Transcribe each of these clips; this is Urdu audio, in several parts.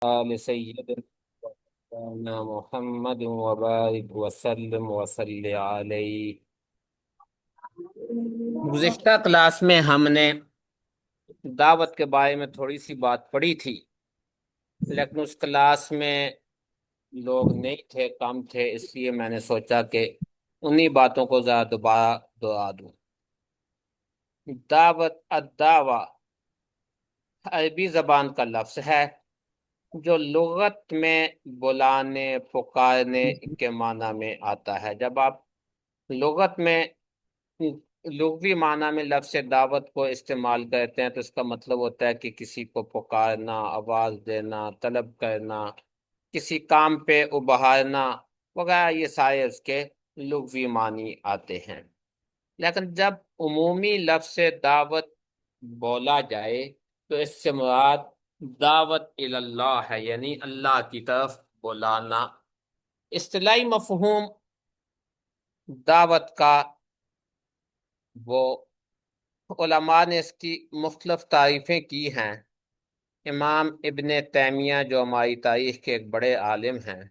آل سيدنا محمد وبارك وسلم وصل علیہ۔ گزشتہ کلاس میں ہم نے دعوت کے بارے میں تھوڑی سی بات پڑھی تھی، لیکن اس کلاس میں لوگ نہیں تھے، کم تھے، اس لیے میں نے سوچا کہ انہی باتوں کو ذرا دوبارہ دہرا دوں۔ دعوت الدعوہ عربی زبان کا لفظ ہے جو لغت میں بلانے، پکارنے کے معنی میں آتا ہے۔ جب آپ لغت میں لغوی معنی میں لفظ دعوت کو استعمال کرتے ہیں تو اس کا مطلب ہوتا ہے کہ کسی کو پکارنا، آواز دینا، طلب کرنا، کسی کام پہ ابھارنا وغیرہ، یہ سارے اس کے لغوی معنی آتے ہیں۔ لیکن جب عمومی لفظ دعوت بولا جائے تو اس سے مراد دعوت اللہ ہے، یعنی اللہ کی طرف بلانا۔ اصطلاحی مفہوم دعوت کا وہ علماء نے اس کی مختلف تعریفیں کی ہیں۔ امام ابن تیمیہ جو ہماری تاریخ کے ایک بڑے عالم ہیں،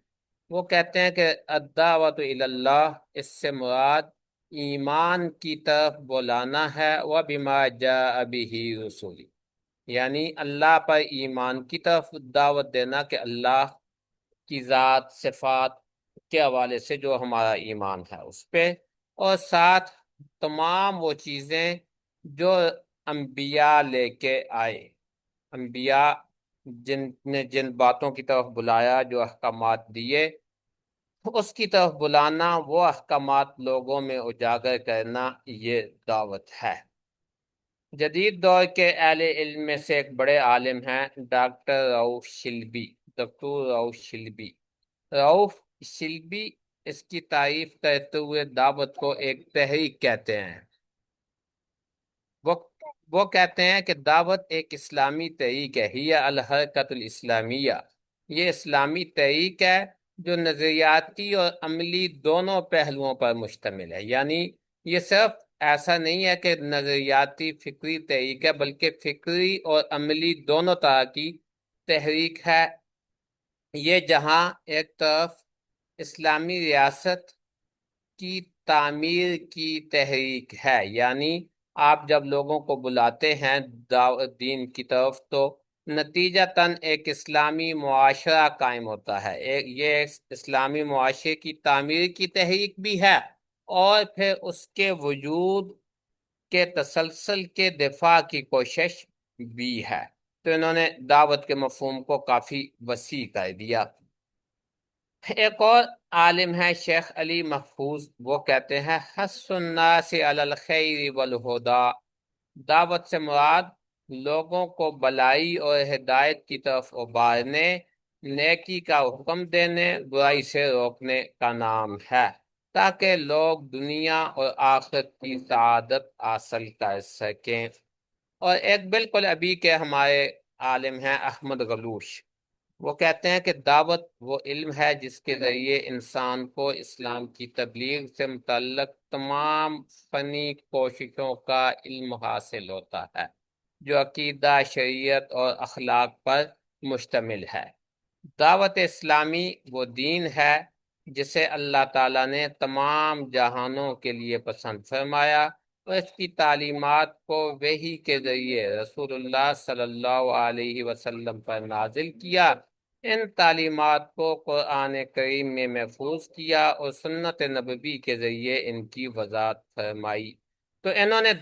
وہ کہتے ہیں کہ الدعوت الی اللہ، اس سے مراد ایمان کی طرف بلانا ہے، وَبِمَا جَاءَ بِهِ رسولی، یعنی اللہ پر ایمان کی طرف دعوت دینا کہ اللہ کی ذات، صفات کے حوالے سے جو ہمارا ایمان ہے اس پہ، اور ساتھ تمام وہ چیزیں جو انبیاء لے کے آئے، انبیاء جن نے جن باتوں کی طرف بلایا، جو احکامات دیے، اس کی طرف بلانا، وہ احکامات لوگوں میں اجاگر کرنا، یہ دعوت ہے۔ جدید دور کے اہل علم میں سے ایک بڑے عالم ہیں ڈاکٹر رؤف شلبی، دکتور رؤف شلبی۔ رؤف شلبی اس کی تعریف کرتے ہوئے دعوت کو ایک تحریک کہتے ہیں۔ وہ وہ کہتے ہیں کہ دعوت ایک اسلامی تحریک ہے، ہی الحرکت الاسلامیہ، یہ اسلامی تحریک ہے جو نظریاتی اور عملی دونوں پہلوؤں پر مشتمل ہے۔ یعنی یہ صرف ایسا نہیں ہے کہ نظریاتی فکری تحریک ہے، بلکہ فکری اور عملی دونوں طرح کی تحریک ہے۔ یہ جہاں ایک طرف اسلامی ریاست کی تعمیر کی تحریک ہے، یعنی آپ جب لوگوں کو بلاتے ہیں دین کی طرف تو نتیجتاً ایک اسلامی معاشرہ قائم ہوتا ہے، یہ ایک اسلامی معاشرے کی تعمیر کی تحریک بھی ہے، اور پھر اس کے وجود کے تسلسل کے دفاع کی کوشش بھی ہے۔ تو انہوں نے دعوت کے مفہوم کو کافی وسیع کر دیا۔ ایک اور عالم ہے شیخ علی محفوظ، وہ کہتے ہیں حث الناس علی الخیر والہدی، دعوت سے مراد لوگوں کو بلائی اور ہدایت کی طرف ابھارنے، نیکی کا حکم دینے، برائی سے روکنے کا نام ہے، تاکہ لوگ دنیا اور آخرت کی سعادت حاصل کر سکیں۔ اور ایک بالکل ابھی کے ہمارے عالم ہیں احمد غلوش، وہ کہتے ہیں کہ دعوت وہ علم ہے جس کے ذریعے انسان کو اسلام کی تبلیغ سے متعلق تمام فنی کوششوں کا علم حاصل ہوتا ہے، جو عقیدہ، شریعت اور اخلاق پر مشتمل ہے۔ دعوت اسلامی وہ دین ہے جسے اللہ تعالیٰ نے تمام جہانوں کے لیے پسند فرمایا، اور اس کی تعلیمات کو وحی کے ذریعے رسول اللہ صلی اللہ علیہ وسلم پر نازل کیا، ان تعلیمات کو قرآن کریم میں محفوظ کیا اور سنت نبوی کے ذریعے ان کی وضاحت فرمائی۔ تو انہوں نے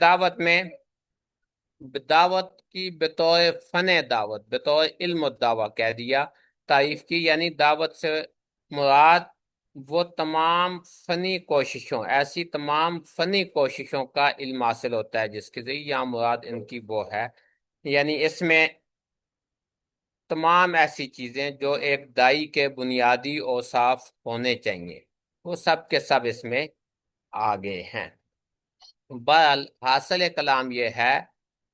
دعوت کی بطور فن دعوت، بطور علم الدعوہ کہہ دیا، تعریف کی، یعنی دعوت سے مراد وہ تمام فنی کوششوں، ایسی تمام فنی کوششوں کا علم حاصل ہوتا ہے جس کے ذریعے یہاں مراد ان کی وہ ہے، یعنی اس میں تمام ایسی چیزیں جو ایک دائی کے بنیادی اوصاف ہونے چاہیے، وہ سب کے سب اس میں آگے ہیں۔ بہرحال حاصل کلام یہ ہے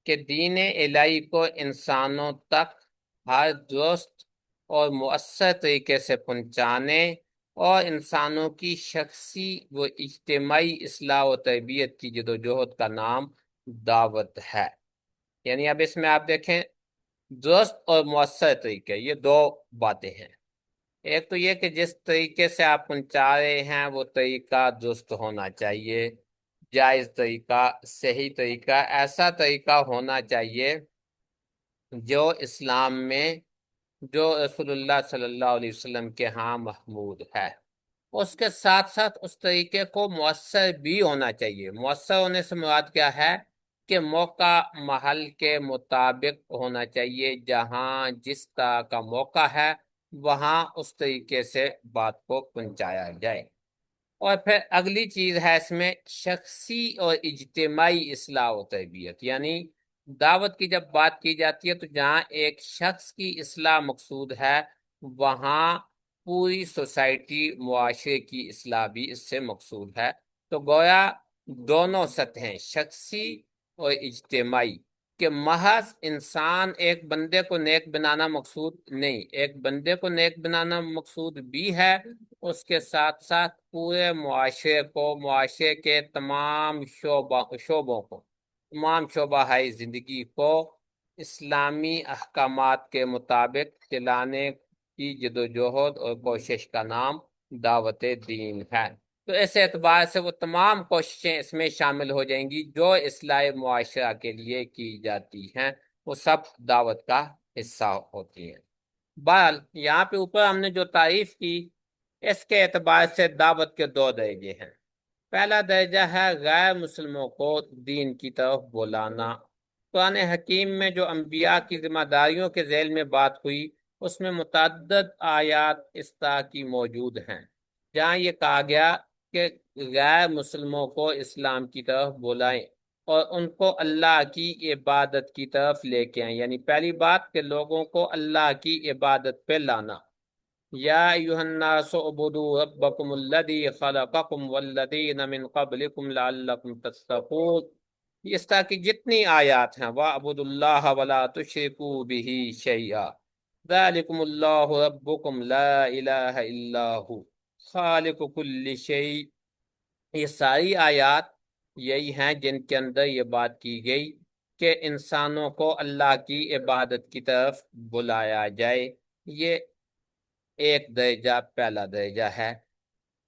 کہ دین الہی کو انسانوں تک ہر درست اور مؤثر طریقے سے پہنچانے اور انسانوں کی شخصی و اجتماعی اصلاح و تربیت کی جدوجہد کا نام دعوت ہے۔ یعنی اب اس میں آپ دیکھیں، درست اور مؤثر طریقے، یہ دو باتیں ہیں۔ ایک تو یہ کہ جس طریقے سے آپ پہنچا رہے ہیں وہ طریقہ درست ہونا چاہیے، جائز طریقہ، صحیح طریقہ، ایسا طریقہ ہونا چاہیے جو اسلام میں، جو رسول اللہ صلی اللہ علیہ وسلم کے ہاں محمود ہے۔ اس کے ساتھ ساتھ اس طریقے کو مؤثر بھی ہونا چاہیے۔ مؤثر ہونے سے مراد کیا ہے؟ کہ موقع محل کے مطابق ہونا چاہیے، جہاں جس طرح کا موقع ہے وہاں اس طریقے سے بات کو پہنچایا جائے۔ اور پھر اگلی چیز ہے اس میں شخصی اور اجتماعی اصلاح و تربیت، یعنی دعوت کی جب بات کی جاتی ہے تو جہاں ایک شخص کی اصلاح مقصود ہے، وہاں پوری سوسائٹی، معاشرے کی اصلاح بھی اس سے مقصود ہے۔ تو گویا دونوں سطحیں، شخصی اور اجتماعی، کہ محض انسان ایک بندے کو نیک بنانا مقصود نہیں، ایک بندے کو نیک بنانا مقصود بھی ہے، اس کے ساتھ ساتھ پورے معاشرے کو، معاشرے کے تمام شعبوں کو، تمام شعبہ زندگی کو اسلامی احکامات کے مطابق چلانے کی جدوجہد اور کوشش کا نام دعوت دین ہے۔ تو اس اعتبار سے وہ تمام کوششیں اس میں شامل ہو جائیں گی جو اصلاح معاشرہ کے لیے کی جاتی ہیں، وہ سب دعوت کا حصہ ہوتی ہیں۔ بہرحال یہاں پہ اوپر ہم نے جو تعریف کی، اس کے اعتبار سے دعوت کے دو درجے ہیں۔ پہلا درجہ ہے غیر مسلموں کو دین کی طرف بلانا۔ قرآن حکیم میں جو انبیاء کی ذمہ داریوں کے ذیل میں بات ہوئی، اس میں متعدد آیات اس طرح کی موجود ہیں جہاں یہ کہا گیا کہ غیر مسلموں کو اسلام کی طرف بلائیں اور ان کو اللہ کی عبادت کی طرف لے کے آئیں۔ یعنی پہلی بات کہ لوگوں کو اللہ کی عبادت پہ لانا۔ یا ایھا الناس اعبدوا ربکم الذی خلقکم والذین من قبلکم لعلکم تتقون، اس طرح کی جتنی آیات ہیں، وَاعْبُدُوا اللَّهَ وَلَا تُشْرِكُوا بِهِ شَيْئًا ذَلِكُمُ اللَّهُ رَبُّكُمْ لَا إِلَٰهَ إِلَّا هُوَ خَالِقُ كُلِّ شَيْءٍ۔ یہ ساری آیات یہی ہیں جن کے اندر یہ بات کی گئی کہ انسانوں کو اللہ کی عبادت کی طرف بلایا جائے۔ یہ ایک درجہ، پہلا درجہ ہے۔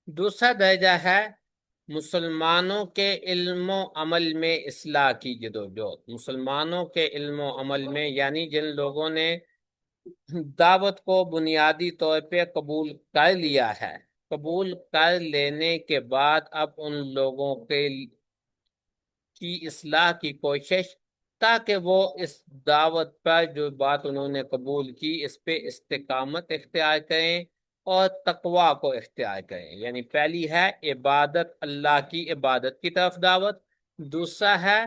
دوسرا درجہ ہے مسلمانوں کے علم و عمل میں اصلاح کی جدوجہد۔ مسلمانوں کے علم و عمل میں، یعنی جن لوگوں نے دعوت کو بنیادی طور پہ قبول کر لیا ہے، قبول کر لینے کے بعد اب ان لوگوں کی اصلاح کی کوشش، تاکہ وہ اس دعوت پر جو بات انہوں نے قبول کی اس پہ استقامت اختیار کریں اور تقوی کو اختیار کریں۔ یعنی پہلی ہے عبادت، اللہ کی عبادت کی طرف دعوت۔ دوسرا ہے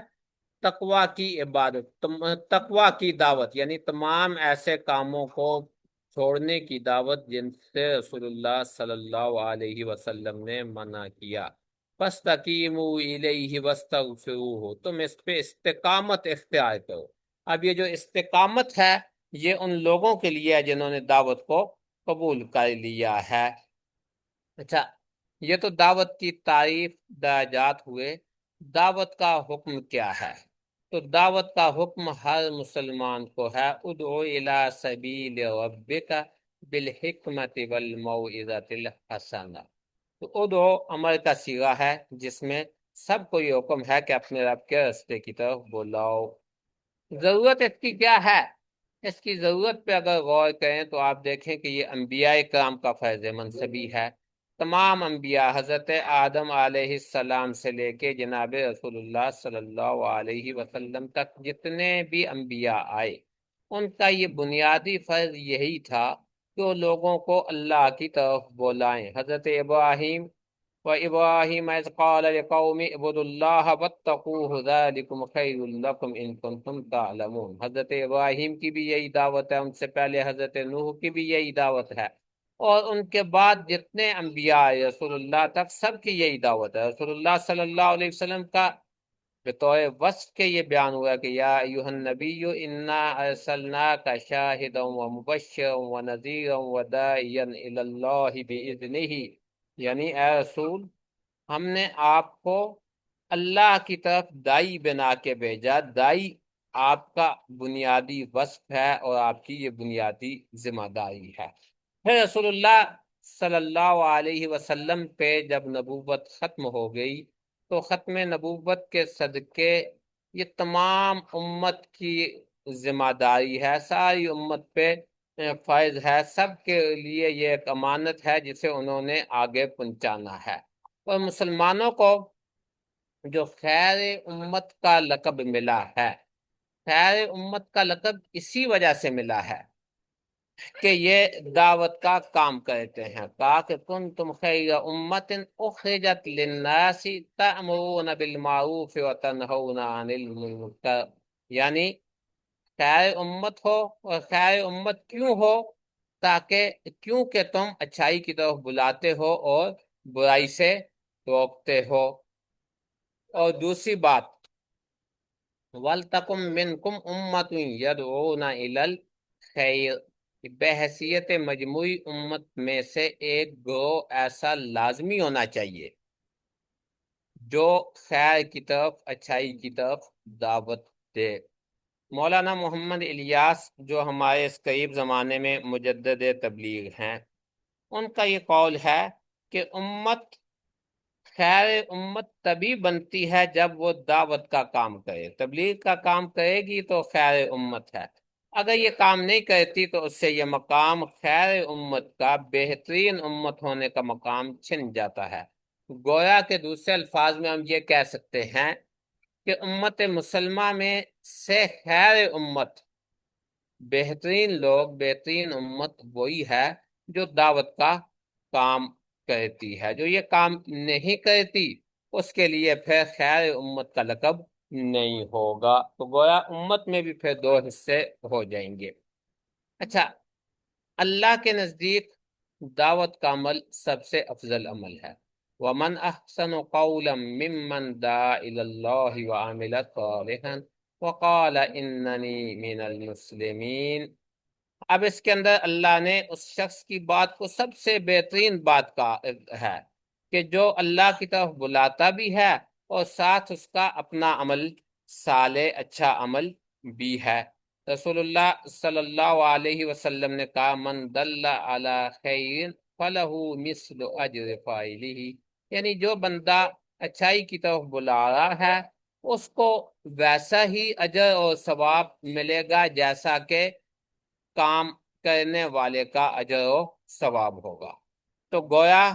تقوی کی عبادت، تقوی کی دعوت، یعنی تمام ایسے کاموں کو چھوڑنے کی دعوت جن سے رسول اللہ صلی اللہ علیہ وسلم نے منع کیا۔ فَاسْتَقِیمُوا إِلَیْهِ وَاسْتَغْفِرُوهُ، تم اس پہ استقامت اختیار کرو۔ اب یہ جو استقامت ہے یہ ان لوگوں کے لیے ہے جنہوں نے دعوت کو قبول کر لیا ہے۔ اچھا، یہ تو دعوت کی تعریف، درجات ہوئے۔ دعوت کا حکم کیا ہے؟ تو دعوت کا حکم ہر مسلمان کو ہے، ادعو الی سبیل ربک بالحکمت والموعظۃ الحسنہ۔ تو ادعو امر کا صیغہ ہے جس میں سب کو یہ حکم ہے کہ اپنے رب کے راستے کی طرف بلاؤ۔ ضرورت اس کی کیا ہے؟ اس کی ضرورت پہ اگر غور کریں تو آپ دیکھیں کہ یہ انبیاء کرام کا فرض منصبی ہے۔ تمام انبیاء حضرت آدم علیہ السلام سے لے کے جناب رسول اللہ صلی اللہ علیہ وسلم تک جتنے بھی انبیاء آئے، ان کا یہ بنیادی فرض یہی تھا کہ وہ لوگوں کو اللہ کی طرف بلائیں۔ حضرت ابراہیم، وَإِبْرَاهِيمَ إِذْ قَالَ لِقَوْمِهِ اعْبُدُوا اللَّهَ وَاتَّقُوهُ ذَٰلِكُمْ خَيْرٌ لَّكُمْ إِن كُنتُمْ تَعْلَمُونَ۔ حضرت ابراہیم کی بھی یہی دعوت ہے، ان سے پہلے حضرت نوح کی بھی یہی دعوت ہے، اور ان کے بعد جتنے انبیاء آئے رسول اللہ تک، سب کی یہی دعوت ہے۔ رسول اللہ صلی اللہ علیہ وسلم کا بطور وصف کے یہ بیان ہوا کہ یا ایھا النبی انا ارسلناک شاہدا ومبشرا ونذیرا وداعیا الی اللہ باذنہ، یعنی اے رسول، ہم نے آپ کو اللہ کی طرف دائی بنا کے بھیجا۔ دائی آپ کا بنیادی وصف ہے اور آپ کی یہ بنیادی ذمہ داری ہے۔ پھر رسول اللہ صلی اللہ علیہ وسلم پہ جب نبوت ختم ہو گئی تو ختم نبوت کے صدقے یہ تمام امت کی ذمہ داری ہے، ساری امت پہ فائض ہے، سب کے لیے یہ ایک امانت ہے جسے انہوں نے آگے پہنچانا ہے۔ اور مسلمانوں کو جو خیر امت کا لقب ملا ہے، خیر امت کا لقب اسی وجہ سے ملا ہے کہ یہ دعوت کا کام کرتے ہیں۔ کہا کہ کنتم خیر امت اخرجت للناس تأمرون بالمعروف وتنہون عن المنکر، یعنی خیر امت ہو، اور خیر امت کیوں ہو؟ کیونکہ تم اچھائی کی طرف بلاتے ہو اور برائی سے روکتے ہو۔ اور دوسری بات، وَلْتَكُمْ مِنْكُمْ أُمَّةٌ يَدْعُونَ إِلَى الْخَيْرِ، بحیثیت مجموعی امت میں سے ایک گروہ ایسا لازمی ہونا چاہیے جو خیر کی طرف، اچھائی کی طرف دعوت دے۔ مولانا محمد الیاس جو ہمارے اس قریب زمانے میں مجدد تبلیغ ہیں، ان کا یہ قول ہے کہ خیر امت تبھی بنتی ہے جب وہ دعوت کا کام کرے، تبلیغ کا کام کرے گی تو خیر امت ہے۔ اگر یہ کام نہیں کرتی تو اس سے یہ مقام خیر امت کا، بہترین امت ہونے کا مقام چھن جاتا ہے۔ گویا کہ دوسرے الفاظ میں ہم یہ کہہ سکتے ہیں کہ امت مسلمہ میں سے خیر امت، بہترین لوگ، بہترین امت وہی ہے جو دعوت کا کام کرتی ہے۔ جو یہ کام نہیں کرتی اس کے لیے پھر خیر امت کا لقب نہیں ہوگا۔ تو گویا امت میں بھی پھر دو حصے ہو جائیں گے۔ اچھا، اللہ کے نزدیک دعوت کا عمل سب سے افضل عمل ہے۔ وَمَنْ أَحْسَنُ قَوْلًا مِّمَّنْ دَعَا إِلَى اللَّهِ وَعَمِلَ صَالِحًا وَقَالَ إِنَّنِي مِنَ الْمُسْلِمِينَ۔ اب اس کے اندر اللہ نے اس شخص کی بات کو سب سے بہترین بات کا ہے کہ جو اللہ کی طرف بلاتا بھی ہے اور ساتھ اس کا اپنا عمل صالح، اچھا عمل بھی ہے۔ رسول اللہ صلی اللہ علیہ وسلم نے کہا من دل علی خیر فلہ مثل اجر فاعلہ، یعنی جو بندہ اچھائی کی طرف بلا رہا ہے اس کو ویسا ہی اجر اور ثواب ملے گا جیسا کہ کام کرنے والے کا اجر و ثواب ہوگا۔ تو گویا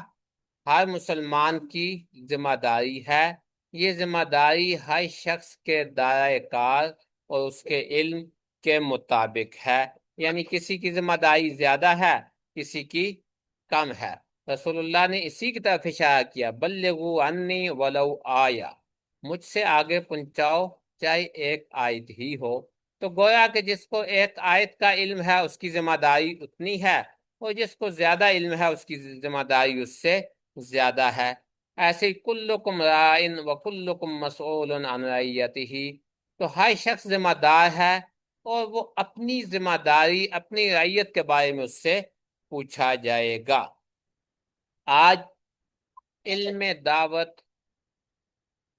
ہر مسلمان کی ذمہ داری ہے، یہ ذمہ داری ہر شخص کے دائرۂ کار اور اس کے علم کے مطابق ہے، یعنی کسی کی ذمہ داری زیادہ ہے، کسی کی کم ہے۔ رسول اللہ نے اسی کی طرف اشارہ کیا، بلغوا عنی ولو آیا، مجھ سے آگے پہنچاؤ چاہے ایک آیت ہی ہو۔ تو گویا کہ جس کو ایک آیت کا علم ہے اس کی ذمہ داری اتنی ہے، اور جس کو زیادہ علم ہے اس کی ذمہ داری اس سے زیادہ ہے۔ ایسے ہی کلکم رائن وکلکم مسئول عن رعیتہ، تو ہر شخص ذمہ دار ہے اور وہ اپنی ذمہ داری، اپنی رعیت کے بارے میں اس سے پوچھا جائے گا۔ آج علم دعوت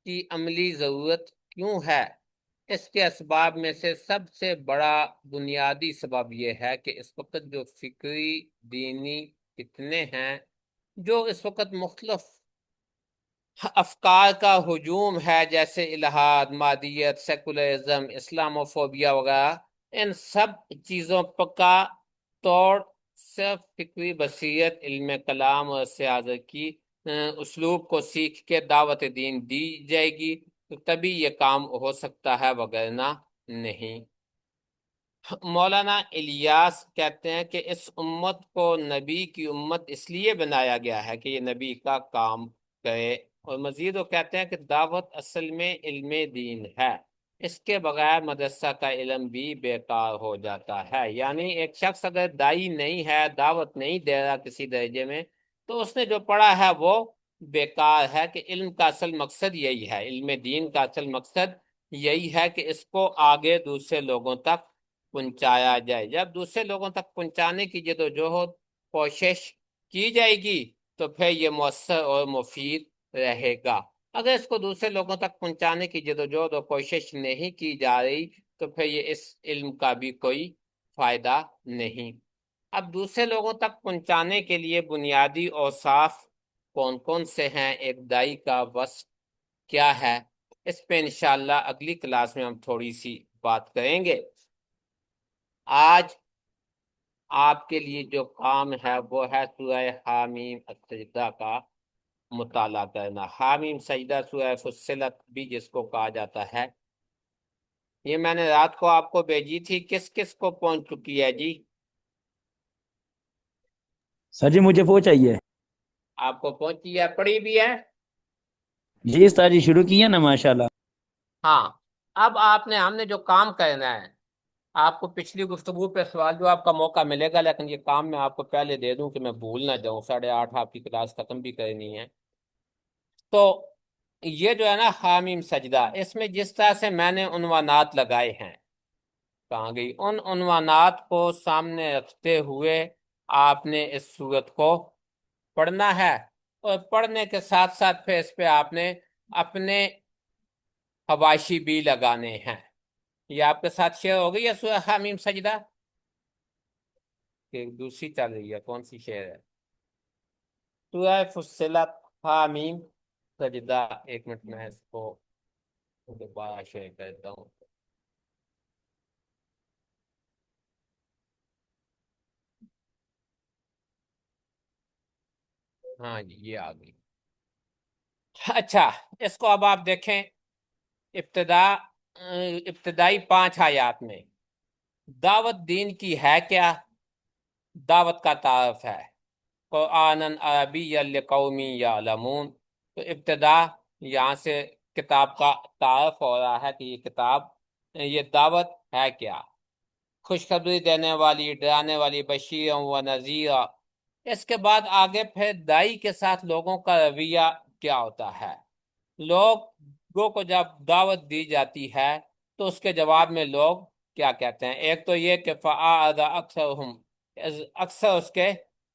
کی عملی ضرورت کیوں ہے؟ اس کے اسباب میں سے سب سے بڑا بنیادی سبب یہ ہے کہ اس وقت جو فکری، دینی فتنے ہیں، جو اس وقت مختلف افکار کا ہجوم ہے، جیسے الحاد، مادیت، سیکولرزم، اسلاموفوبیا وغیرہ، ان سب چیزوں کا توڑ صرف فکری بصیرت، علم کلام اور سیاست کی اسلوب کو سیکھ کے دعوت دین دی جائے گی تو تبھی یہ کام ہو سکتا ہے، وگرنہ نہیں۔ مولانا الیاس کہتے ہیں کہ اس امت کو نبی کی امت اس لیے بنایا گیا ہے کہ یہ نبی کا کام کرے، اور مزید وہ کہتے ہیں کہ دعوت اصل میں علم دین ہے، اس کے بغیر مدرسہ کا علم بھی بیکار ہو جاتا ہے۔ یعنی ایک شخص اگر داعی نہیں ہے، دعوت نہیں دے رہا کسی درجے میں، تو اس نے جو پڑھا ہے وہ بیکار ہے۔ کہ علم کا اصل مقصد یہی ہے، علم دین کا اصل مقصد یہی ہے کہ اس کو آگے دوسرے لوگوں تک پہنچایا جائے۔ جب دوسرے لوگوں تک پہنچانے کی جدوجہد، کوشش کی جائے گی تو پھر یہ مؤثر اور مفید رہے گا۔ اگر اس کو دوسرے لوگوں تک پہنچانے کی جدوجہد اور کوشش نہیں کی جا رہی تو پھر یہ اس علم کا بھی کوئی فائدہ نہیں۔ اب دوسرے لوگوں تک پہنچانے کے لیے بنیادی اوصاف کون کون سے ہیں، ایک دائی کا وصف کیا ہے، اس پہ انشاءاللہ اگلی کلاس میں ہم تھوڑی سی بات کریں گے۔ آج آپ کے لیے جو کام ہے وہ ہے سورہ حامیم السجدہ کا مطالعہ کرنا۔ حامیم سجدہ سورہ فصلت بھی جس کو کہا جاتا ہے، یہ میں نے رات کو آپ کو بھیجی تھی، کس کس کو پہنچ چکی ہے جی؟ سر جی مجھے وہ چاہیے۔ آپ کو پہنچی ہے، پڑھی بھی ہے؟ جی استاد جی شروع کیے نا ماشاءاللہ۔ ہاں، اب ہم نے جو کام کرنا ہے، آپ کو پچھلی گفتگو پہ سوال جواب کا موقع ملے گا، لیکن یہ کام میں آپ کو پہلے دے دوں کہ میں بھول نہ جاؤں، 8:30 آپ کی کلاس ختم بھی کرنی ہے۔ تو یہ جو ہے نا حامیم سجدہ، اس میں جس طرح سے میں نے عنوانات لگائے ہیں، کہاں گئی، ان عنوانات کو سامنے رکھتے ہوئے آپ نے اس صورت کو پڑھنا ہے، اور پڑھنے کے ساتھ ساتھ پھر اس پہ آپ نے اپنے حواشی بھی لگانے ہیں۔ یہ آپ کے ساتھ شیئر ہو گئی ہے سورہ حامیم سجدہ؟ کہ دوسری چل رہی ہے، کون سی شیئر ہے؟ سورہ فصلت حامیم سجدہ، ایک منٹ میں اس کو دوبارہ شیئر کرتا ہوں۔ ہاں جی، یہ آ گئی۔ اچھا، اس کو اب آپ دیکھیں، ابتدائی 5 آیات میں دعوت دین کی ہے کیا؟ دعوت کا تعارف ہے، قرآنً عربیًا لقوم یعلمون۔ تو ابتدا یہاں سے کتاب کا تعارف ہو رہا ہے کہ یہ کتاب، یہ دعوت ہے کیا؟ خوشخبری دینے والی، ڈرانے والی، بشیرً و نذیرً۔ اس کے بعد آگے پھر دائی کے ساتھ لوگوں کا رویہ کیا ہوتا ہے۔ لوگوں کو جب دعوت دی جاتی ہے تو اس کے جواب میں لوگ کیا کہتے ہیں؟ ایک تو یہ کہ فَأَعْرَضَ أَكْثَرُهُمْ، اکثر اس کے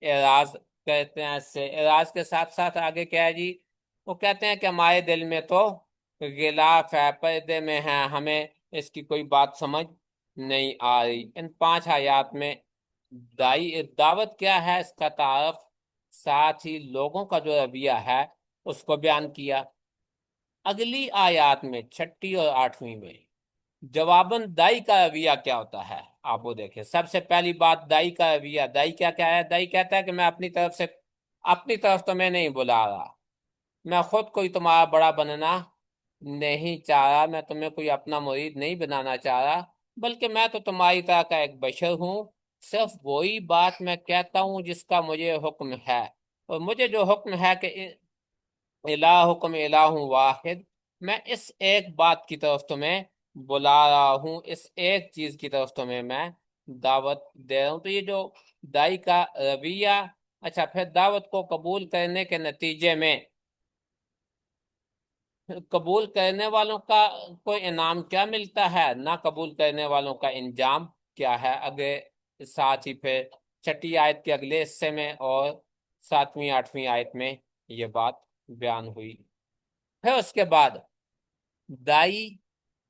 اعراض کرتے ہیں۔ اس سے اعراض کے ساتھ ساتھ آگے کیا ہے جی؟ وہ کہتے ہیں کہ ہمارے دل میں تو غلاف ہے، پردے میں ہے، ہمیں اس کی کوئی بات سمجھ نہیں آ رہی۔ ان 5 آیات میں دعوت کیا ہے اس کا تعارف، ساتھ ہی لوگوں کا جو رویہ ہے اس کو بیان کیا۔ اگلی آیات میں 6 اور 8 میں جواباً دائی کا رویہ کیا ہوتا ہے آپ وہ دیکھیں۔ سب سے پہلی بات دائی کا رویہ، دائی کیا ہے؟ دائی کہتا ہے کہ میں اپنی طرف تو میں نہیں بلا رہا، میں خود کوئی تمہارا بڑا بننا نہیں چاہ رہا، میں تمہیں کوئی اپنا مرید نہیں بنانا چاہ رہا، بلکہ میں تو تمہاری طرح کا ایک بشر ہوں، صرف وہی بات میں کہتا ہوں جس کا مجھے حکم ہے، اور مجھے جو حکم ہے کہ الہکم الہ واحد، میں اس ایک بات کی طرف تمہیں بلا رہا ہوں، اس ایک چیز کی طرف تمہیں میں دعوت دے رہا ہوں۔ تو یہ جو دائی کا رویہ، اچھا پھر دعوت کو قبول کرنے کے نتیجے میں قبول کرنے والوں کا کوئی انعام کیا ملتا ہے، نہ قبول کرنے والوں کا انجام کیا ہے، اگلے ساتھ ہی پھر 6 آیت کے اگلے حصے میں اور 7ویں 8ویں آیت میں یہ بات بیان ہوئی۔ پھر اس کے بعد دائی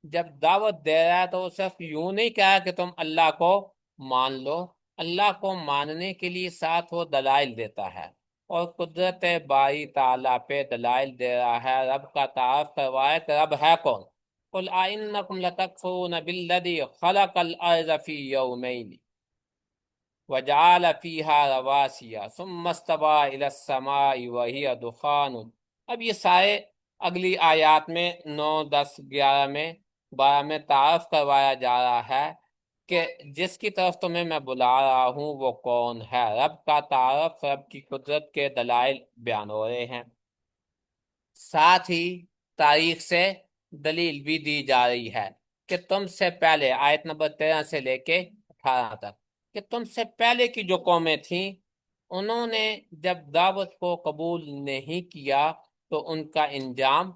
جب دعوت دے رہا ہے تو وہ صرف یوں نہیں کہا کہ تم اللہ کو مان لو، اللہ کو ماننے کے لیے ساتھ وہ دلائل دیتا ہے، اور قدرت باری تعالیٰ پہ دلائل دے رہا ہے، رب کا تعارف کروایا کہ رب ہے کون۔ قُلْ أَإِنَّكُمْ لَتَكْفُرُونَ بِالَّذِي خَلَقَ الْأَرْضَ فِي يَوْمَيْنِ وَجَعَلَ فِيهَا رَوَاسِيَ ثُمَّ اسْتَوَىٰ إِلَى السَّمَاءِ وَهِيَ دُخَانٌ۔ اب یہ سارے اگلی آیات میں 9، 10، 11 میں 12 میں تعارف کروایا جا رہا ہے کہ جس کی طرف تمہیں میں بلا رہا ہوں وہ کون ہے، رب کا تعارف، رب کی قدرت کے دلائل بیان ہو رہے ہیں، ساتھ ہی تاریخ سے دلیل بھی دی جا رہی ہے کہ تم سے پہلے، آیت نمبر 13 سے لے کے 18 تک، کہ تم سے پہلے کی جو قومیں تھیں انہوں نے جب دعوت کو قبول نہیں کیا تو ان کا انجام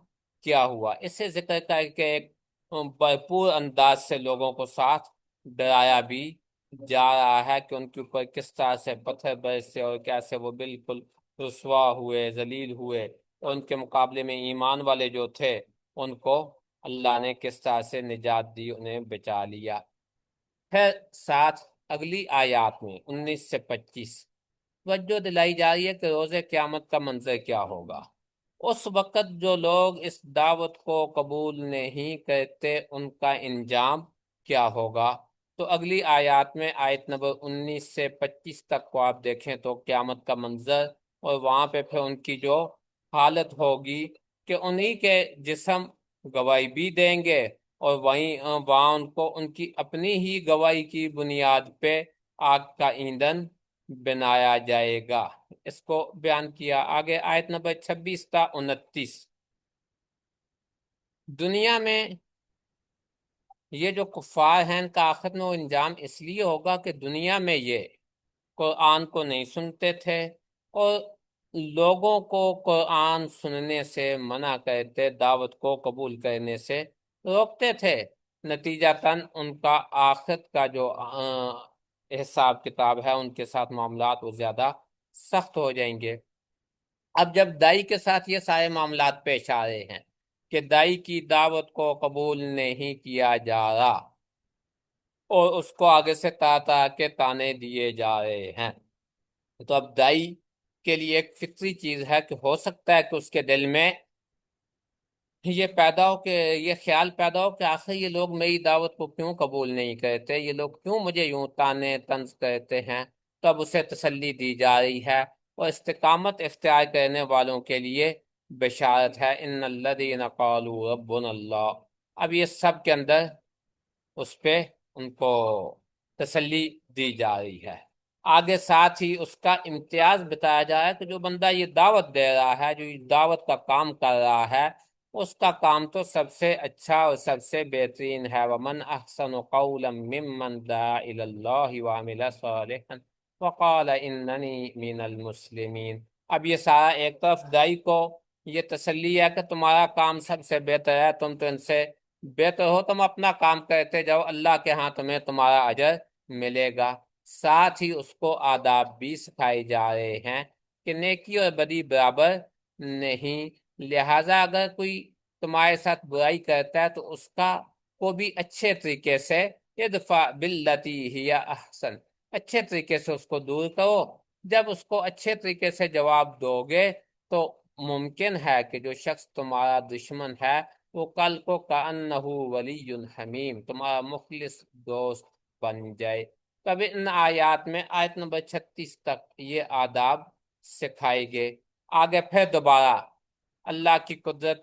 کیا ہوا۔ اس سے ذکر کر کے ایک بھرپور انداز سے لوگوں کو ساتھ ڈرایا بھی جا رہا ہے کہ ان کے اوپر کس طرح سے پتھر برسے اور کیسے وہ بالکل رسوا ہوئے، ذلیل ہوئے، اور ان کے مقابلے میں ایمان والے جو تھے ان کو اللہ نے کس طرح سے نجات دی، انہیں بچا لیا۔ پھر ساتھ اگلی آیات میں 19 سے 25 توجہ دلائی جا رہی ہے کہ روز قیامت کا منظر کیا ہوگا۔ اس وقت جو لوگ اس دعوت کو قبول نہیں کرتے ان کا انجام کیا ہوگا۔ تو اگلی آیات میں آیت نمبر 19 سے 25 تک کو آپ دیکھیں تو قیامت کا منظر، اور وہاں پہ پھر ان کی جو حالت ہوگی کہ انہی کے جسم گواہی بھی دیں گے، اور وہاں ان کو ان کی اپنی ہی گواہی کی بنیاد پہ آگ کا ایندھن بنایا جائے گا۔ اس کو بیان کیا آگے آیت نمبر 26 تا 29۔ دنیا میں یہ جو کفار ہیں ان کا آخرت میں وہ انجام اس لیے ہوگا کہ دنیا میں یہ قرآن کو نہیں سنتے تھے، اور لوگوں کو قرآن سننے سے منع کرتے، دعوت کو قبول کرنے سے روکتے تھے۔ نتیجتاً ان کا آخرت کا جو حساب کتاب ہے، ان کے ساتھ معاملات وہ زیادہ سخت ہو جائیں گے۔ اب جب دائی کے ساتھ یہ سارے معاملات پیش آ رہے ہیں کہ دائی کی دعوت کو قبول نہیں کیا جا رہا، اور اس کو آگے سے تا کے تانے دیے جا رہے ہیں، تو اب دائی کے لیے ایک فطری چیز ہے کہ ہو سکتا ہے کہ اس کے دل میں یہ خیال پیدا ہو کہ آخر یہ لوگ میری دعوت کو کیوں قبول نہیں کرتے، یہ لوگ کیوں مجھے یوں تانے طنز کرتے ہیں۔ تو اب اسے تسلی دی جا رہی ہے، اور استقامت اختیار کرنے والوں کے لیے بشارت ہے، ان الذین قالوا ربنا اللہ۔ اب یہ سب کے اندر اس پہ ان کو تسلی دی جا رہی ہے۔ آگے ساتھ ہی اس کا امتیاز بتایا جا رہا ہے کہ جو بندہ یہ دعوت دے رہا ہے، جو یہ دعوت کا کام کر رہا ہے، اس کا کام تو سب سے اچھا اور سب سے بہترین ہے۔ وَمَنْ أَحْسَنُ قَوْلًا مِّمَّنْ دَعَا إِلَى اللَّهِ وَعَمِلَ صَالِحًا وَقَالَ إِنَّنِي مِنَ الْمُسْلِمِينَ۔ اب یہ سارا ایک طرف دائی کو یہ تسلی ہے کہ تمہارا کام سب سے بہتر ہے، تم تو ان سے بہتر ہو، تم اپنا کام کرتے جاؤ، اللہ کے ہاں تمہیں تمہارا اجر ملے گا۔ ساتھ ہی اس کو آداب بھی سکھائے جا رہے ہیں کہ نیکی اور بدی برابر نہیں، لہٰذا اگر کوئی تمہارے ساتھ برائی کرتا ہے تو اس کو بھی اچھے طریقے سے ادفع باللتی ہی احسن، اچھے طریقے سے اس کو دور کرو۔ جب اس کو اچھے طریقے سے جواب دو گے تو ممکن ہے کہ جو شخص تمہارا دشمن ہے وہ کل کو کأنہ ولی حمیم، تمہارا مخلص دوست بن جائے۔ تب ان آیات میں آیت نمبر 36 تک یہ آداب سکھائے گئے۔ آگے پھر دوبارہ اللہ کی قدرت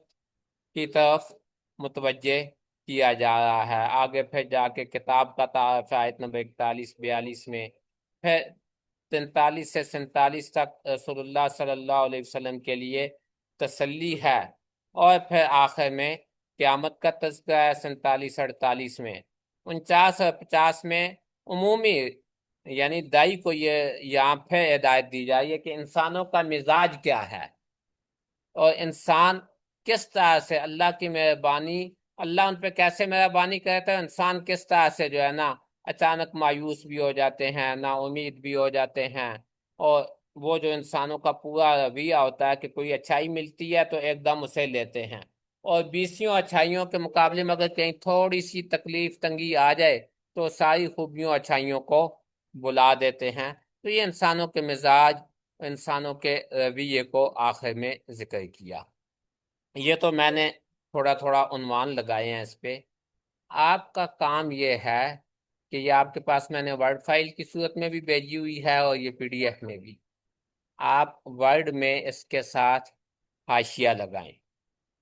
کی طرف متوجہ کیا جا رہا ہے۔ آگے پھر جا کے کتاب کا تعارف ہے آیت نمبر 41-42 میں، پھر 43 سے 47 تک رسول اللہ صلی اللہ علیہ وسلم کے لیے تسلی ہے، اور پھر آخر میں قیامت کا تذکرہ ہے 47-48 میں۔ 49 اور 50 میں عمومی یعنی دائی کو یہ یہاں پہ ہدایت دی جائے کہ انسانوں کا مزاج کیا ہے، اور انسان کس طرح سے اللہ کی مہربانی، اللہ ان پہ کیسے مہربانی کرتا ہے، انسان کس طرح سے جو ہے نا اچانک مایوس بھی ہو جاتے ہیں، نا امید بھی ہو جاتے ہیں، اور وہ جو انسانوں کا پورا رویہ ہوتا ہے کہ کوئی اچھائی ملتی ہے تو ایک دم اسے لیتے ہیں، اور 20 اچھائیوں کے مقابلے میں اگر کہیں تھوڑی سی تکلیف تنگی آ جائے تو ساری خوبیوں اچھائیوں کو بلا دیتے ہیں۔ تو یہ انسانوں کے مزاج، انسانوں کے رویے کو آخر میں ذکر کیا۔ یہ تو میں نے تھوڑا تھوڑا عنوان لگائے ہیں اس پہ۔ آپ کا کام یہ ہے کہ یہ آپ کے پاس میں نے ورڈ فائل کی صورت میں بھی بھیجی ہوئی ہے اور یہ PDF میں بھی، آپ ورڈ میں اس کے ساتھ حاشیہ لگائیں۔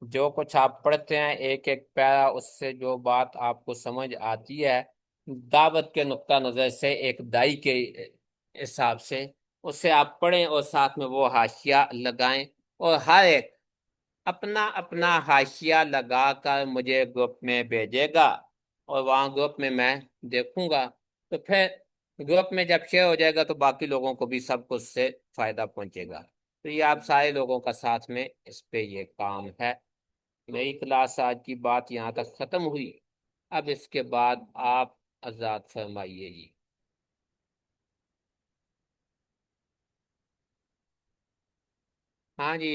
جو کچھ آپ پڑھتے ہیں ایک ایک پیرا، اس سے جو بات آپ کو سمجھ آتی ہے دعوت کے نقطہ نظر سے، ایک دائی کے حساب سے، اسے آپ پڑھیں اور ساتھ میں وہ حاشیہ لگائیں، اور ہر ایک اپنا اپنا حاشیہ لگا کر مجھے گروپ میں بھیجے گا، اور وہاں گروپ میں دیکھوں گا، تو پھر گروپ میں جب شیئر ہو جائے گا تو باقی لوگوں کو بھی سب کچھ سے فائدہ پہنچے گا۔ تو یہ آپ سارے لوگوں کا ساتھ میں اس پہ یہ کام ہے۔ میری کلاس آج کی بات یہاں تک ختم ہوئی، اب اس کے بعد آپ آزاد فرمائیے جی۔ ہاں جی۔